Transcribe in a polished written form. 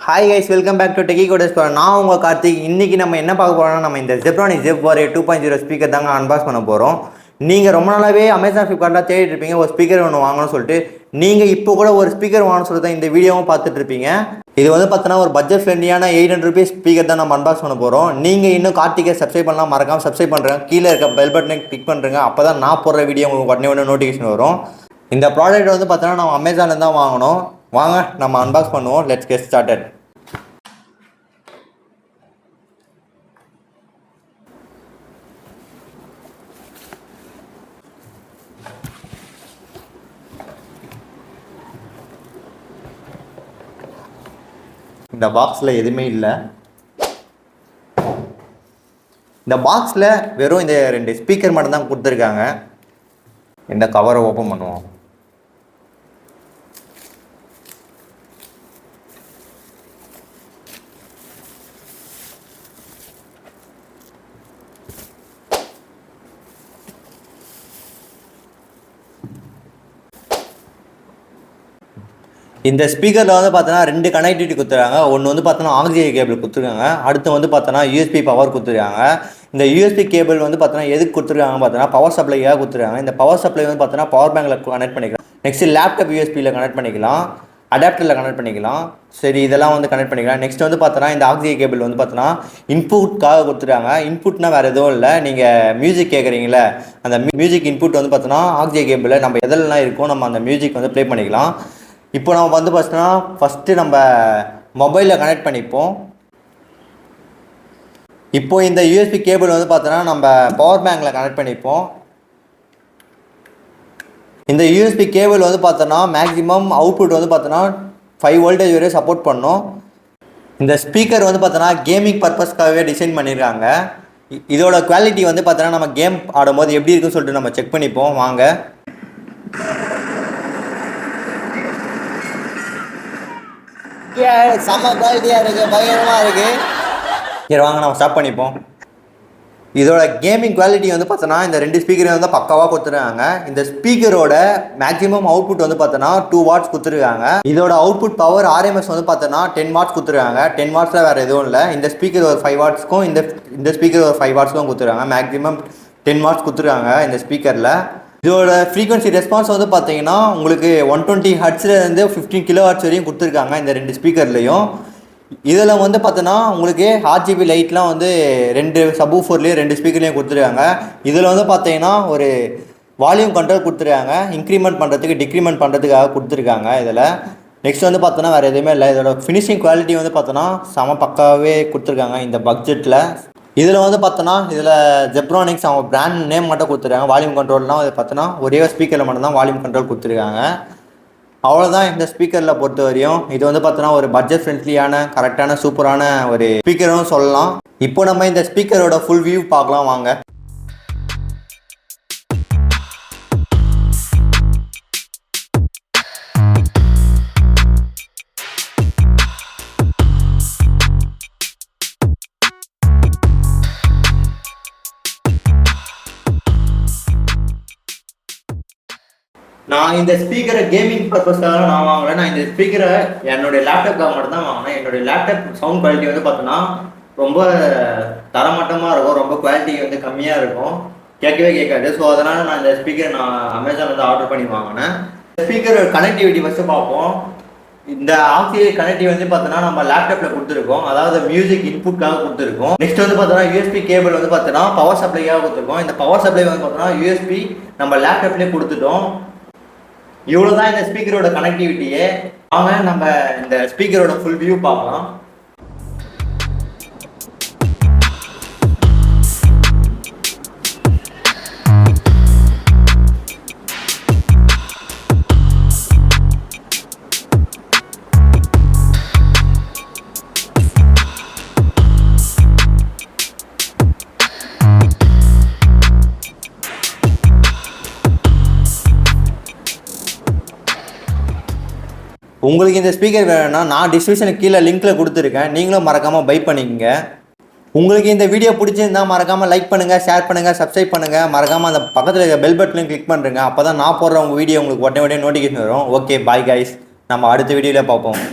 Hi guys, welcome back to Techie Coders. நான் உங்கள் கார்த்திக். இன்றைக்கி நம்ம என்ன பார்க்க போகிறோம்னா, நம்ம இந்த Zebronics ZEP Warrior 2.0 ஸ்பீக்கர் தாங்க அன்பாக்ஸ் பண்ண போகிறோம். நீங்கள் ரொம்ப நாளாகவே அமேசான் ஃப்ளிப்கார்ட்டில் தேடிட்டு இருப்பீங்க ஒரு ஸ்பீக்கர் ஒன்று வாங்கணும்னு சொல்லிட்டு. நீங்கள் இப்போ கூட ஒரு ஸ்பீக்கர் வாங்கணும்னு சொல்லிட்டு தான் இந்த வீடியோவும் பார்த்துட்டு இருப்பீங்க. இது வந்து பார்த்தோன்னா ஒரு பட்ஜெட் ஃப்ரெண்ட்லியான 800 rupees ஸ்பீக்கர் தான் நம்ம அன்பாக்ஸ் பண்ண போகிறோம். நீங்கள் இன்னும் கார்த்திகை சப்ஸ்கிரைப் பண்ணலாம், மறக்காமல் சப்ஸ்கிரைப் பண்ணுறேன். கீழே இருக்க பெல் பட்டனை கிளிக் பண்ணுறேங்க. அப்போ தான் நான் போடுற வீடியோ உங்களுக்கு உடனே நோட்டிஃபிகேஷன் வரும். இந்த ப்ராடக்ட் வந்து பார்த்தோன்னா நம்ம அமேசானில் தான் வாங்கணும். வாங்க நம்ம அன்பாக்ஸ் பண்ணுவோம். Let's get started. இந்த பாக்ஸில் எதுவுமே இல்லை. இந்த பாக்ஸில் வெறும் இந்த 2 ஸ்பீக்கர் மட்டும் தான் கொடுத்துருக்காங்க. இந்த கவரை ஓப்பன் பண்ணுவோம். இந்த ஸ்பீக்கரில் வந்து பார்த்தோன்னா 2 கனெக்டிவிட்டி கொடுத்துருக்காங்க. ஒன்று வந்து பார்த்தோன்னா ஆக்சிஜன் கேபிள் கொடுத்துருக்காங்க. அடுத்து வந்து பார்த்தோன்னா யூஎஸ்பி பவர் கொடுத்துருக்காங்க. இந்த யூஎஸ்பி கேபிள் வந்து பார்த்தோன்னா எதுக்கு கொடுத்துருக்காங்க பார்த்தோன்னா பவர் சப்ளைக்காக கொடுத்துருக்காங்க. இந்த பவர் சப்ளை வந்து பார்த்தோன்னா பவர் பேங்கில் கனெக்ட் பண்ணிக்கலாம். நெக்ஸ்ட்டு லேப்டாப் யூஎஸ்பியில் கனெக்ட் பண்ணிக்கலாம், அடாப்டரில் கனெக்ட் பண்ணிக்கலாம். சரி, இதெல்லாம் வந்து கனெக்ட் பண்ணிக்கலாம். நெக்ஸ்ட் வந்து பார்த்தோன்னா இந்த ஆக்சிஜன் கேபிள் வந்து பார்த்தோன்னா இன்புட்காக கொடுத்துருக்காங்க. இன்புட்னா வேறு எதுவும் இல்லை, நீங்கள் மியூசிக் கேட்குறீங்களே அந்த மியூசிக் இன்புட் வந்து பார்த்தோன்னா ஆக்சிஜன் கேபிளில் நம்ம எதெல்லாம் இருக்கோ நம்ம அந்த மியூசிக் வந்து ப்ளே பண்ணிக்கலாம். இப்போ நம்ம வந்து பார்த்தோன்னா ஃபஸ்ட்டு நம்ம மொபைலில் கனெக்ட் பண்ணிப்போம். இப்போது இந்த யூஎஸ்பி கேபிள் வந்து பார்த்தோன்னா நம்ம பவர் பேங்கில் கனெக்ட் பண்ணிப்போம். இந்த யூஎஸ்பி கேபிள் வந்து பார்த்தோன்னா மேக்ஸிமம் அவுட்புட் வந்து பார்த்தோன்னா 5 voltage வரையும் சப்போர்ட் பண்ணும். இந்த ஸ்பீக்கர் வந்து பார்த்தோன்னா கேமிங் பர்பஸ்க்காகவே டிசைன் பண்ணியிருக்காங்க. இதோட குவாலிட்டி வந்து பார்த்தோன்னா நம்ம கேம் ஆடும்போது எப்படி இருக்குன்னு சொல்லிட்டு நம்ம செக் பண்ணிப்போம். வாங்க. செம்ம குவாலிட்டியாக இருக்குது, பயங்கரமாக இருக்குது. சரி வாங்க நம்ம ஸ்டார்ட் பண்ணிப்போம். இதோட கேமிங் குவாலிட்டி வந்து பார்த்தோன்னா இந்த 2 ஸ்பீக்கரையும் வந்து பக்காவாக கொடுத்துருக்காங்க. இந்த ஸ்பீக்கரோட மேக்ஸிமம் அவுட்புட் வந்து பார்த்தோன்னா 2 watts கொடுத்துருக்காங்க. இதோட அவுட்புட் பவர் ஆர்எம்எஸ் வந்து பார்த்தோன்னா 10 watts கொடுத்துருக்காங்க. 10 wattsல வேறு எதுவும் இல்லை. இந்த ஸ்பீக்கர் ஒரு 5 wattsக்கும் இந்த ஸ்பீக்கர் ஒரு 5 wattsக்கும் கொடுத்துருக்காங்க. மேக்ஸிமம் 10 watts கொடுத்துருக்காங்க இந்த ஸ்பீக்கரில். இதோட ஃப்ரீக்வன்சி ரெஸ்பான்ஸ் வந்து பார்த்தீங்கன்னா உங்களுக்கு 120 Hzலேருந்து 15 kHz வரையும் கொடுத்துருக்காங்க இந்த 2 ஸ்பீக்கர்லேயும். இதில் வந்து பார்த்தோன்னா உங்களுக்கு RGB லைட்லாம் வந்து 2 சப்வூஃபர்லேயே 2 ஸ்பீக்கர்லேயும் கொடுத்துருக்காங்க. இதில் வந்து பார்த்தீங்கன்னா ஒரு வால்யூம் கண்ட்ரோல் கொடுத்துருக்காங்க, இன்க்ரிமெண்ட் பண்ணுறதுக்கு டிக்ரிமெண்ட் பண்ணுறதுக்காக கொடுத்துருக்காங்க இதில். நெக்ஸ்ட் வந்து பார்த்தோன்னா வேறு எதுவுமே இல்லை. இதோட ஃபினிஷிங் குவாலிட்டி வந்து பார்த்தோன்னா செம பக்காவே கொடுத்துருக்காங்க இந்த பட்ஜெட்டில். இதில் வந்து பார்த்தோன்னா இதில் Zebronics அவங்க பிராண்ட் நேம் மட்டும் கொடுத்துருக்காங்க. வால்யூம் கண்ட்ரோல்லாம் இது பார்த்தோன்னா ஒரே ஸ்பீக்கரில் மட்டும்தான் வால்யூம் கண்ட்ரோல் கொடுத்துருக்காங்க. அவ்வளோதான் இந்த ஸ்பீக்கரில் பொறுத்த வரையும். இது வந்து பார்த்தோன்னா ஒரு பட்ஜெட் ஃப்ரெண்ட்லியான கரெக்டான சூப்பரான ஒரு ஸ்பீக்கரும் சொல்லலாம். இப்போ நம்ம இந்த ஸ்பீக்கரோட ஃபுல் வியூ பார்க்கலாம் வாங்க. நான் இந்த ஸ்பீக்கரை கேமிங் பர்பஸ்க்காக நான் வாங்கலை. நான் இந்த ஸ்பீக்கரை என்னுடைய லேப்டாப்காக மட்டும் தான் வாங்கினேன். என்னுடைய லேப்டாப் சவுண்ட் குவாலிட்டி வந்து பார்த்தோன்னா ரொம்ப தரமட்டமாக இருக்கும், ரொம்ப குவாலிட்டி வந்து கம்மியாக இருக்கும், கேட்கவே கேட்காது. ஸோ அதனால் நான் இந்த ஸ்பீக்கரை அமேசான் வந்து ஆர்டர் பண்ணி வாங்கினேன். இந்த ஸ்பீக்கர் கனெக்டிவிட்டி ஃபஸ்ட்டு பார்ப்போம். இந்த ஆக்சிஜன் கனெக்டிவ் வந்து பார்த்தோன்னா நம்ம லேப்டாப்பில் கொடுத்துருக்கோம், அதாவது மியூசிக் இன்புட்காக கொடுத்துருக்கோம். நெக்ஸ்ட் வந்து பார்த்தோன்னா யூஎஸ்பி கேபிள் வந்து பார்த்தோன்னா பவர் சப்ளைக்காக கொடுத்துருக்கோம். இந்த பவர் சப்ளை வந்து பார்த்தோன்னா யூஎஸ்பி நம்ம லேப்டாப்லேயே கொடுத்துட்டோம். இவ்வளோ தான் இந்த ஸ்பீக்கரோட கனெக்டிவிட்டியே. வாங்க நம்ம இந்த ஸ்பீக்கரோட ஃபுல் வியூ பார்க்கலாம். உங்களுக்கு இந்த ஸ்பீக்கர் வேணும்னா நான் டிஸ்கிரிப்ஷனுக்கு கீழே லிங்க்கில் கொடுத்துருக்கேன், நீங்களும் மறக்காமல் பை பண்ணிக்கங்க. உங்களுக்கு இந்த வீடியோ பிடிச்சிருந்தா மறக்காமல் லைக் பண்ணுங்கள், ஷேர் பண்ணுங்கள், சப்ஸ்கிரைப் பண்ணுங்கள். மறக்காமல் அந்த பக்கத்தில் இருக்க பெல் பட்டனையும் கிளிக் பண்ணுறேங்க. அப்போ தான் நான் போடுற உங்கள் வீடியோ உங்களுக்கு உடனே நோட்டிஃபிகேஷன் வரும். ஓகே, பாய் கைஸ், நம்ம அடுத்த வீடியோவில் பார்ப்போம்.